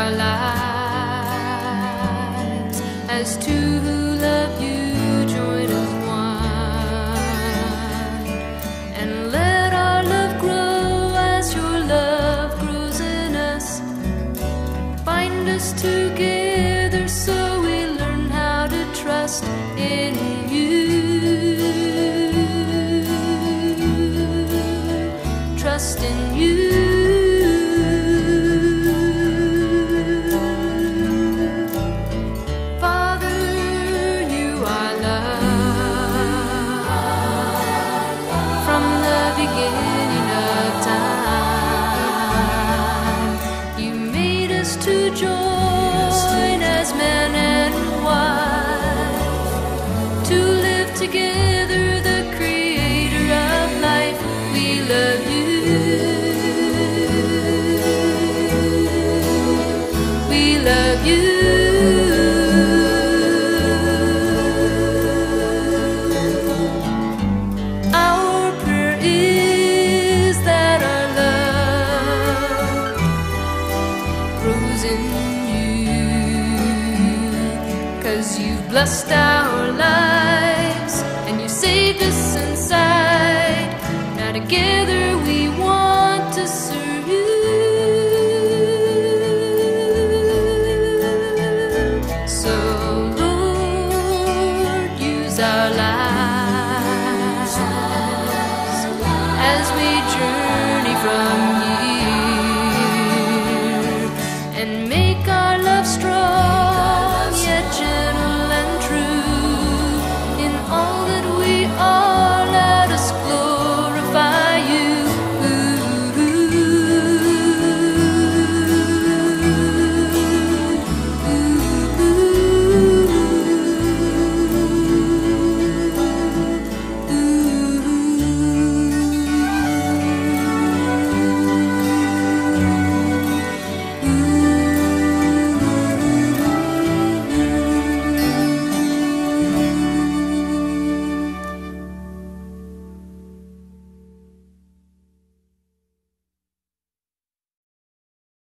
our lives as two who love you join as one. And let our love grow as your love grows in us. Bind us together so we learn how to trust in you. Trust in you. To join as man and wife, to live together, the creator of life. We love you. We love you. Our prayer is that our love grows in you, 'cause you've blessed our lives and you saved us inside. Now together we want to serve you. So Lord, use our lives as we journey from